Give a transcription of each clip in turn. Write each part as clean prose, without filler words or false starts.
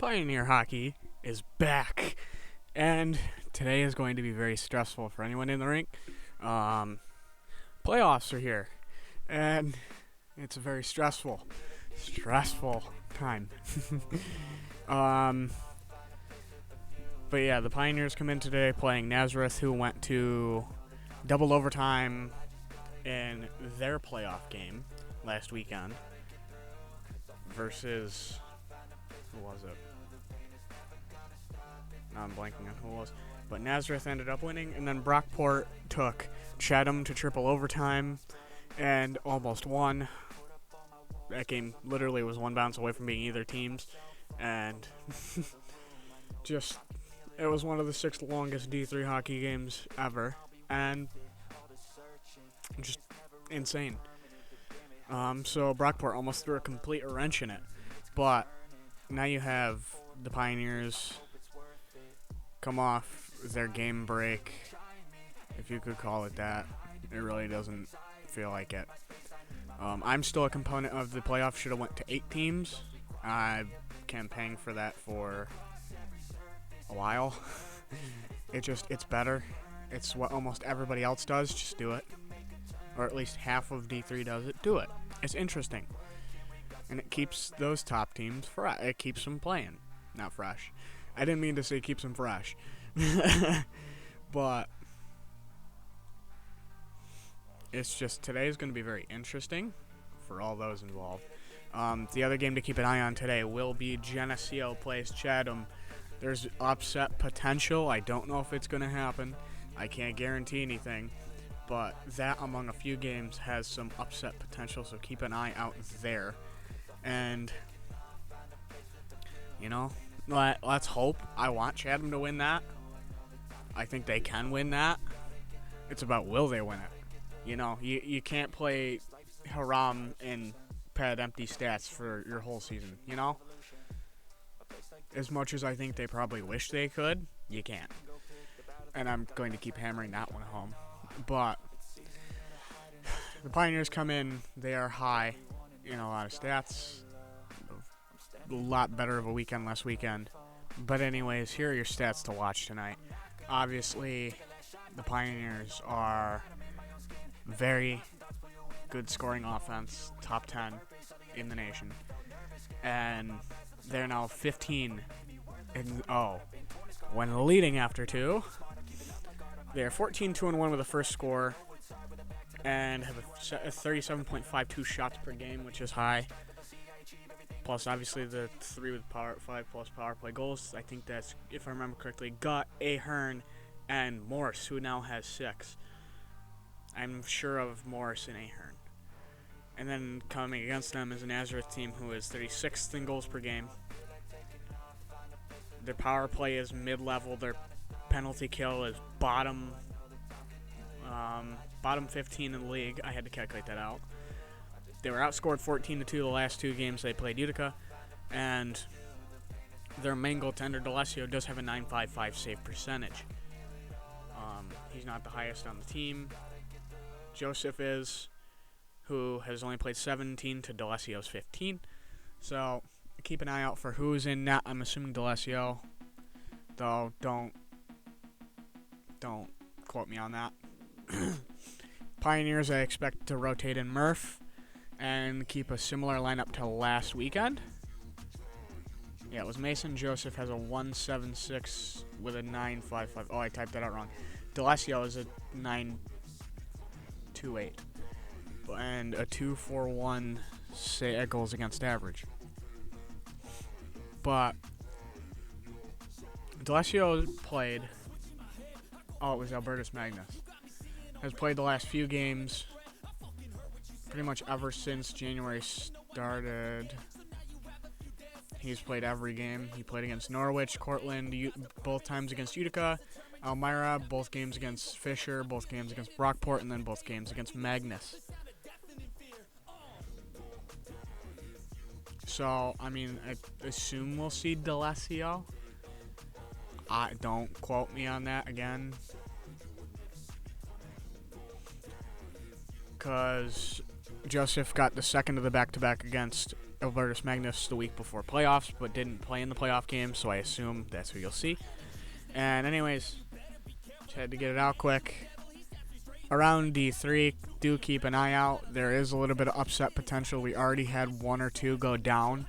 Pioneer hockey is back, and today is going to be very stressful for anyone in the rink. Playoffs are here, and it's a very stressful time. um, but yeah, the Pioneers come in today playing Nazareth, who went to double overtime in their playoff game last weekend versus who was it? Now I'm blanking on who it was. But Nazareth ended up winning, and then Brockport took Chatham to triple overtime and almost won. That game literally was one bounce away from being either team's, and it was one of the 6 longest D3 hockey games ever, and just insane. So Brockport almost threw a complete wrench in it, but now you have the Pioneers come off their game break, if you could call it that. It really doesn't feel like it. I'm still a component of the playoffs. Should have went to 8 teams. I've campaigned for that for a while. It's better. It's what almost everybody else does. Just do it. Or at least half of D3 does it. Do it. It's interesting. And it keeps those top teams fresh. It keeps them playing. Not fresh. I didn't mean to say keeps them fresh. But it's just today's going to be very interesting for all those involved. The other game to keep an eye on today will be Geneseo plays Chatham. There's upset potential. I don't know if it's going to happen. I can't guarantee anything. But that, among a few games, has some upset potential, so keep an eye out there. And, let's hope. I want Chatham to win that. I think they can win that. It's about will they win it. You can't play Haram and pad empty stats for your whole season, As much as I think they probably wish they could, you can't. And I'm going to keep hammering that one home. But the Pioneers come in, they are high in a lot of stats. A lot better of a weekend last weekend. But anyways, here are your stats to watch tonight. Obviously, the Pioneers are very good scoring offense, top 10 in the nation. And they're now 15-0 when leading after 2. They're 14-2-1 with a first score and have a 37.52 shots per game, which is high. Plus, obviously, the 3 with 5 plus power play goals. I think that's, if I remember correctly, Gutt, Ahern, and Morse, who now has 6. I'm sure of Morse and Ahern. And then coming against them is a Nazareth team who is 36th in goals per game. Their power play is mid-level. Their penalty kill is bottom 15 in the league. I had to calculate that out. They were outscored 14-2 the last 2 games they played Utica, and their main goaltender, D'Alessio, does have a .955 save percentage. He's not the highest on the team. Joseph is, who has only played 17 to D'Alessio's 15. So keep an eye out for who's in net. I'm assuming D'Alessio, though don't quote me on that. Pioneers, I expect to rotate in Murph and keep a similar lineup to last weekend. Yeah, it was Mason. Joseph has a 176 with a 955. Oh, I typed that out wrong. D'Alessio is a 928 and a 241 goals against average. But D'Alessio played. Oh, it was Albertus Magnus. Has played the last few games, pretty much ever since January started. He's played every game. He played against Norwich, Cortland, both times against Utica, Elmira, both games against Fisher, both games against Brockport, and then both games against Magnus. So, I assume we'll see D'Alessio. Don't quote me on that again. Because Joseph got the second of the back-to-back against Albertus Magnus the week before playoffs, but didn't play in the playoff game, so I assume that's who you'll see. And anyways, just had to get it out quick. Around D3, do keep an eye out. There is a little bit of upset potential. We already had one or two go down.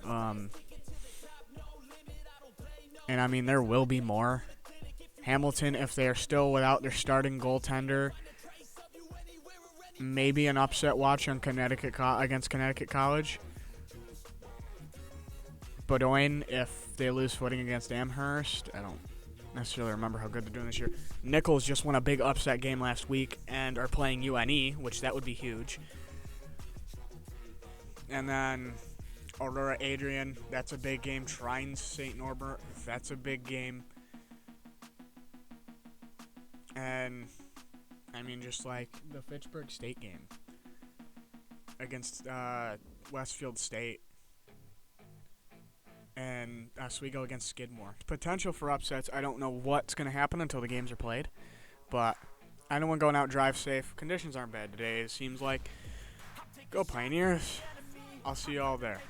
And I mean, there will be more. Hamilton, if they are still without their starting goaltender, maybe an upset watch on against Connecticut College. Bowdoin, if they lose footing against Amherst, I don't necessarily remember how good they're doing this year. Nichols just won a big upset game last week and are playing UNE, which that would be huge. And then Aurora Adrian, that's a big game. Trines St. Norbert, that's a big game. And I mean, just like the Fitchburg State game against Westfield State. And Oswego against Skidmore. Potential for upsets. I don't know what's going to happen until the games are played. But anyone going out, drive safe. Conditions aren't bad today, it seems like. Go Pioneers. I'll see you all there.